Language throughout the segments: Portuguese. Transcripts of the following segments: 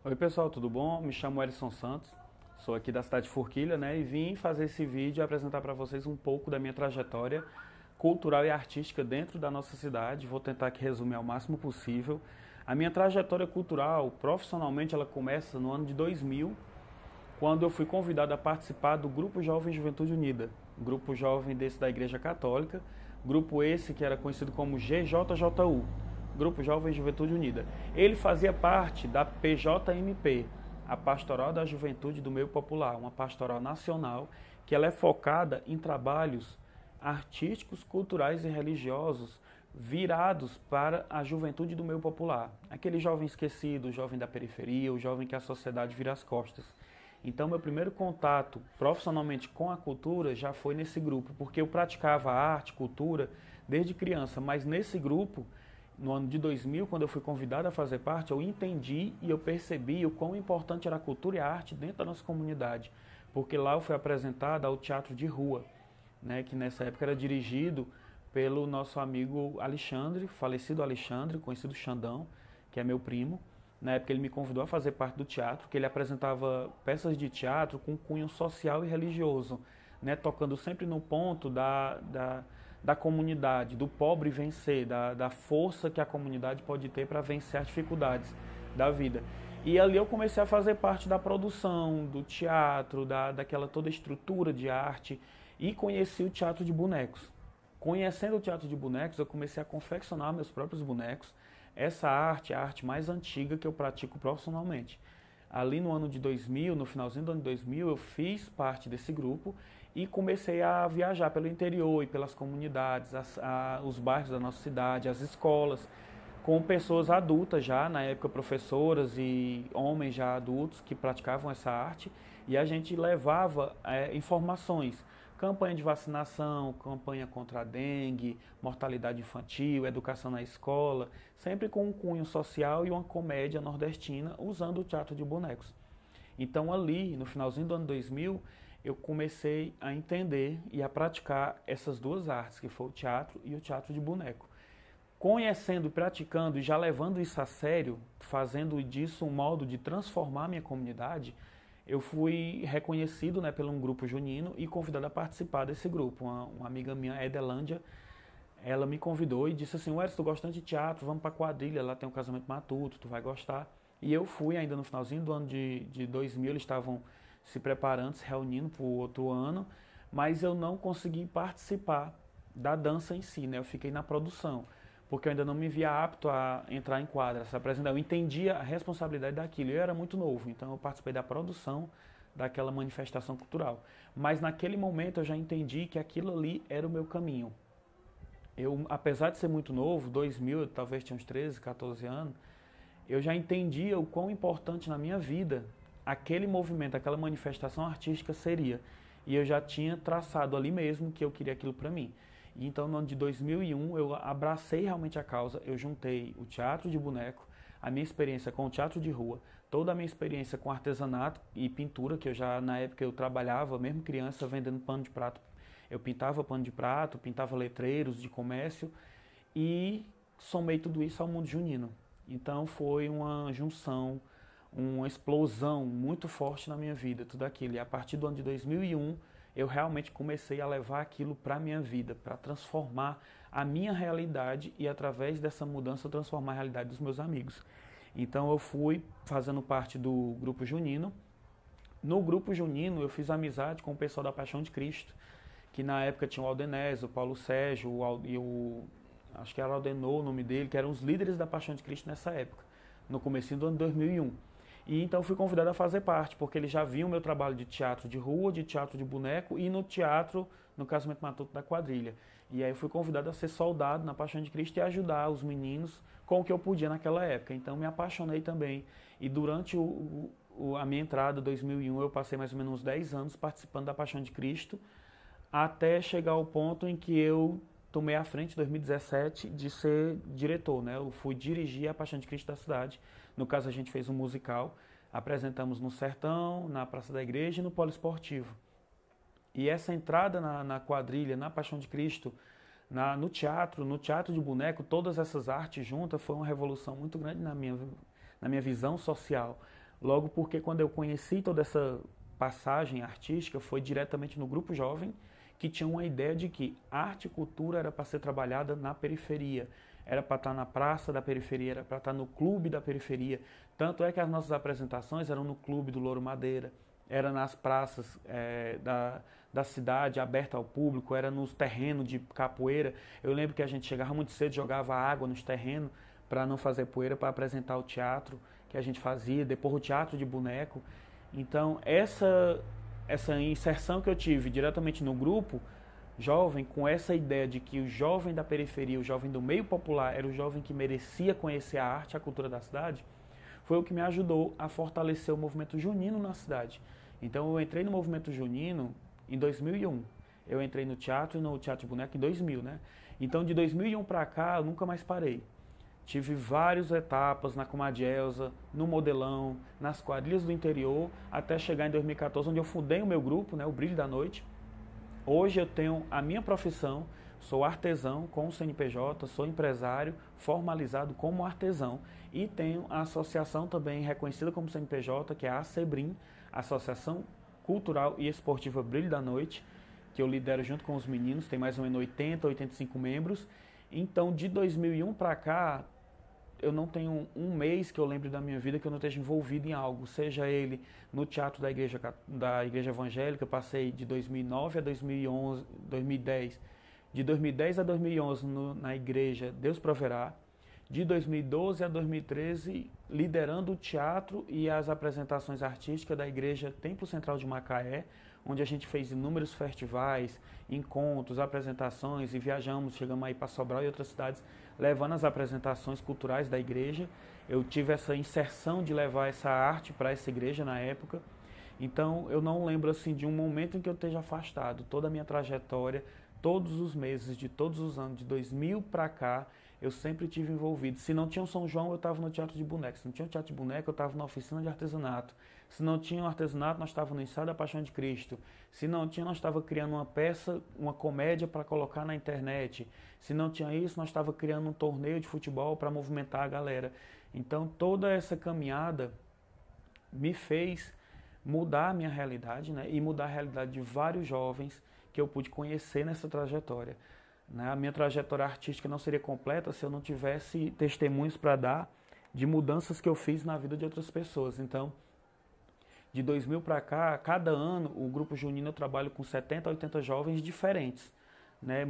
Oi pessoal, tudo bom? Me chamo Elison Santos, sou aqui da cidade de Forquilha, né? E vim fazer esse vídeo e apresentar para vocês um pouco da minha trajetória cultural e artística dentro da nossa cidade. Vou tentar aqui resumir ao máximo possível. A minha trajetória cultural, profissionalmente, ela começa no ano de 2000, quando eu fui convidado a participar do Grupo Jovem Juventude Unida, grupo jovem desse da Igreja Católica, grupo esse que era conhecido como GJJU, Grupo Jovem Juventude Unida. Ele fazia parte da PJMP, a Pastoral da Juventude do Meio Popular, uma pastoral nacional que ela é focada em trabalhos artísticos, culturais e religiosos virados para a juventude do meio popular. Aquele jovem esquecido, o jovem da periferia, o jovem que a sociedade vira as costas. Então, meu primeiro contato profissionalmente com a cultura já foi nesse grupo, porque eu praticava arte, cultura desde criança, mas nesse grupo, no ano de 2000, quando eu fui convidado a fazer parte, eu entendi e eu percebi o quão importante era a cultura e a arte dentro da nossa comunidade, porque lá eu fui apresentado ao teatro de rua, né, que nessa época era dirigido pelo nosso amigo Alexandre, falecido Alexandre, conhecido Xandão, que é meu primo. Na época ele me convidou a fazer parte do teatro, que ele apresentava peças de teatro com cunho social e religioso, né, tocando sempre no ponto da comunidade, do pobre vencer, da força que a comunidade pode ter para vencer as dificuldades da vida. E ali eu comecei a fazer parte da produção, do teatro, daquela toda estrutura de arte e conheci o teatro de bonecos. Conhecendo o teatro de bonecos, eu comecei a confeccionar meus próprios bonecos. Essa arte é a arte mais antiga que eu pratico profissionalmente. Ali no ano de 2000, no finalzinho do ano de 2000, eu fiz parte desse grupo e comecei a viajar pelo interior e pelas comunidades, os bairros da nossa cidade, as escolas, com pessoas adultas já, na época professoras e homens já adultos que praticavam essa arte, e a gente levava informações, campanha de vacinação, campanha contra a dengue, mortalidade infantil, educação na escola, sempre com um cunho social e uma comédia nordestina usando o teatro de bonecos. Então ali, no finalzinho do ano 2000, eu comecei a entender e a praticar essas duas artes, que foi o teatro e o teatro de boneco. Conhecendo, praticando e já levando isso a sério, fazendo disso um modo de transformar a minha comunidade, eu fui reconhecido, né, pelo um grupo junino e convidado a participar desse grupo. Uma amiga minha, Edelândia, ela me convidou e disse assim: Wes, tu gosta de teatro, vamos pra quadrilha, lá tem um casamento matuto, tu vai gostar. E eu fui ainda no finalzinho do ano de 2000, eles estavam se preparando, se reunindo para o outro ano, mas eu não consegui participar da dança em si, né? Eu fiquei na produção, porque eu ainda não me via apto a entrar em quadra, se apresentar. Eu entendia a responsabilidade daquilo, eu era muito novo, então eu participei da produção daquela manifestação cultural. Mas naquele momento eu já entendi que aquilo ali era o meu caminho. Eu, apesar de ser muito novo, 2000, eu talvez tinha uns 13, 14 anos, eu já entendia o quão importante na minha vida aquele movimento, aquela manifestação artística seria. E eu já tinha traçado ali mesmo que eu queria aquilo para mim. E então, no ano de 2001, eu abracei realmente a causa, eu juntei o teatro de boneco, a minha experiência com o teatro de rua, toda a minha experiência com artesanato e pintura, que eu já, na época, eu trabalhava, mesmo criança, vendendo pano de prato. Eu pintava pano de prato, pintava letreiros de comércio e somei tudo isso ao mundo junino. Então foi uma junção, uma explosão muito forte na minha vida, tudo aquilo. E a partir do ano de 2001, eu realmente comecei a levar aquilo para a minha vida, para transformar a minha realidade e através dessa mudança transformar a realidade dos meus amigos. Então eu fui fazendo parte do grupo junino. No grupo junino eu fiz amizade com o pessoal da Paixão de Cristo, que na época tinha o Aldenésio, o Paulo Sérgio e o acho que era Aldenor o nome dele, que eram os líderes da Paixão de Cristo nessa época, no comecinho do ano 2001. E então fui convidado a fazer parte, porque eles já viam o meu trabalho de teatro de rua, de teatro de boneco e no teatro, no Casamento Matuto da Quadrilha. E aí eu fui convidado a ser soldado na Paixão de Cristo e ajudar os meninos com o que eu podia naquela época. Então me apaixonei também. E durante a minha entrada, em 2001, eu passei mais ou menos uns 10 anos participando da Paixão de Cristo, até chegar ao ponto em que eu tomei a frente, em 2017, de ser diretor, né? Eu fui dirigir a Paixão de Cristo da cidade. No caso, a gente fez um musical, apresentamos no Sertão, na Praça da Igreja e no Poliesportivo. E essa entrada na quadrilha, na Paixão de Cristo, no teatro de boneco, todas essas artes juntas, foi uma revolução muito grande na minha visão social. Logo porque quando eu conheci toda essa passagem artística foi diretamente no grupo jovem, que tinha uma ideia de que arte e cultura era para ser trabalhada na periferia, era para estar na praça da periferia, era para estar no clube da periferia. Tanto é que as nossas apresentações eram no clube do Louro Madeira, era nas praças da cidade, aberta ao público, era nos terrenos de capoeira. Eu lembro que a gente chegava muito cedo, jogava água nos terrenos para não fazer poeira, para apresentar o teatro que a gente fazia, depois o teatro de boneco. Então, essa inserção que eu tive diretamente no grupo jovem, com essa ideia de que o jovem da periferia, o jovem do meio popular, era o jovem que merecia conhecer a arte e a cultura da cidade, foi o que me ajudou a fortalecer o movimento junino na cidade. Então, eu entrei no movimento junino em 2001. Eu entrei no teatro e no Teatro de Boneco em 2000, né? Então, de 2001 para cá, eu nunca mais parei. Tive várias etapas na Comadre Elza, no Modelão, nas quadrilhas do interior, até chegar em 2014, onde eu fundei o meu grupo, né, o Brilho da Noite. Hoje eu tenho a minha profissão, sou artesão com o CNPJ, sou empresário formalizado como artesão e tenho a associação também reconhecida como CNPJ, que é a ACEBRIM, Associação Cultural e Esportiva Brilho da Noite, que eu lidero junto com os meninos, tem mais ou menos 80, 85 membros. Então, de 2001 para cá, eu não tenho um mês que eu lembre da minha vida que eu não esteja envolvido em algo, seja ele no teatro da igreja evangélica. Eu passei de 2009 a 2011, 2010, de 2010 a 2011 na igreja Deus Proverá, de 2012 a 2013 liderando o teatro e as apresentações artísticas da igreja Templo Central de Macaé, onde a gente fez inúmeros festivais, encontros, apresentações e viajamos, chegamos aí para Sobral e outras cidades, levando as apresentações culturais da igreja. Eu tive essa inserção de levar essa arte para essa igreja na época. Então, eu não lembro assim de um momento em que eu esteja afastado. Toda a minha trajetória, todos os meses, de todos os anos, de 2000 para cá, eu sempre tive envolvido. Se não tinha o São João, eu estava no Teatro de Boneco. Se não tinha o Teatro de Boneco, eu estava na oficina de artesanato. Se não tinha o artesanato, nós estávamos no ensaio da Paixão de Cristo. Se não tinha, nós estávamos criando uma peça, uma comédia para colocar na internet. Se não tinha isso, nós estávamos criando um torneio de futebol para movimentar a galera. Então, toda essa caminhada me fez mudar a minha realidade, né? E mudar a realidade de vários jovens que eu pude conhecer nessa trajetória. A minha trajetória artística não seria completa se eu não tivesse testemunhos para dar de mudanças que eu fiz na vida de outras pessoas. Então, de 2000 para cá, cada ano, o Grupo Junino eu trabalho com 70 a 80 jovens diferentes. Né?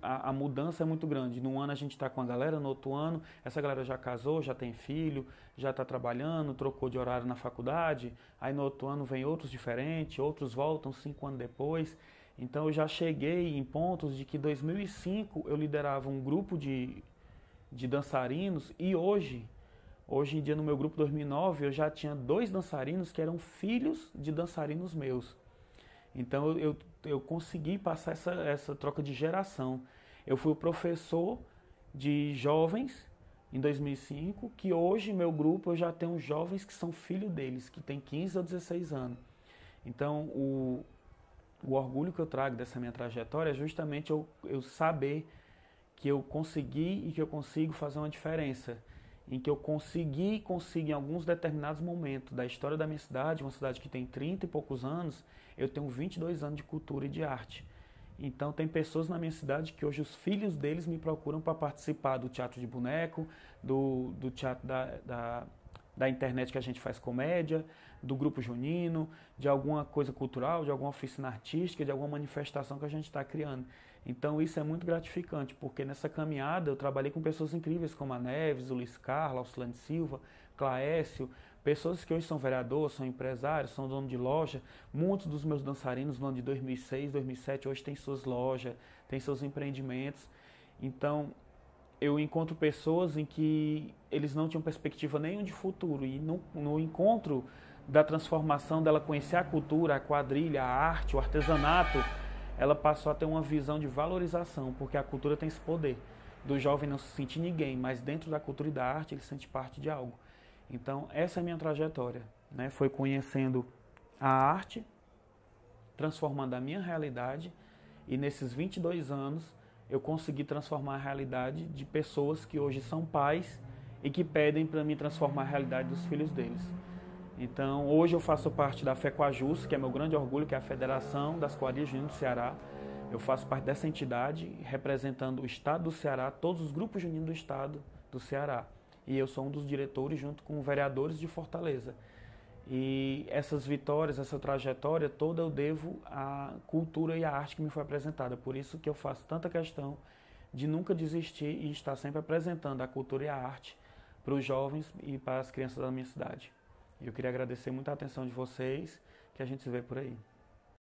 A mudança é muito grande. Num ano a gente está com a galera, no outro ano essa galera já casou, já tem filho, já está trabalhando, trocou de horário na faculdade. Aí no outro ano vem outros diferentes, outros voltam 5 anos depois. Então eu já cheguei em pontos de que em 2005 eu liderava um grupo de dançarinos e hoje em dia no meu grupo 2009 eu já tinha 2 dançarinos que eram filhos de dançarinos meus. Então eu consegui passar essa troca de geração. Eu fui o professor de jovens em 2005, que hoje meu grupo eu já tenho jovens que são filhos deles, que têm 15 ou 16 anos. Então o orgulho que eu trago dessa minha trajetória é justamente eu saber que eu consegui e que eu consigo fazer uma diferença. Em que eu consigo em alguns determinados momentos da história da minha cidade, uma cidade que tem 30 e poucos anos, eu tenho 22 anos de cultura e de arte. Então tem pessoas na minha cidade que hoje os filhos deles me procuram para participar do teatro de boneco, do teatro da internet que a gente faz comédia, do grupo junino, de alguma coisa cultural, de alguma oficina artística, de alguma manifestação que a gente está criando. Então isso é muito gratificante, porque nessa caminhada eu trabalhei com pessoas incríveis como a Neves, o Luiz Carlos, Alcilane Silva, Claécio, pessoas que hoje são vereadores, são empresários, são donos de loja. Muitos dos meus dançarinos no ano de 2006, 2007, hoje têm suas lojas, têm seus empreendimentos. Então eu encontro pessoas em que eles não tinham perspectiva nenhuma de futuro e no encontro da transformação dela conhecer a cultura, a quadrilha, a arte, o artesanato, ela passou a ter uma visão de valorização, porque a cultura tem esse poder do jovem não se sentir ninguém, mas dentro da cultura e da arte ele sente parte de algo. Então essa é a minha trajetória, né? Foi conhecendo a arte, transformando a minha realidade, e nesses 22 anos eu consegui transformar a realidade de pessoas que hoje são pais e que pedem para mim transformar a realidade dos filhos deles. Então, hoje eu faço parte da FECOAJUS, que é meu grande orgulho, que é a Federação das Quadrilhas Juninas do Ceará. Eu faço parte dessa entidade, representando o estado do Ceará, todos os grupos juninos do estado do Ceará. E eu sou um dos diretores, junto com vereadores de Fortaleza. E essas vitórias, essa trajetória toda eu devo à cultura e à arte que me foi apresentada. Por isso que eu faço tanta questão de nunca desistir e estar sempre apresentando a cultura e a arte para os jovens e para as crianças da minha cidade. Eu queria agradecer muito a atenção de vocês, que a gente se vê por aí.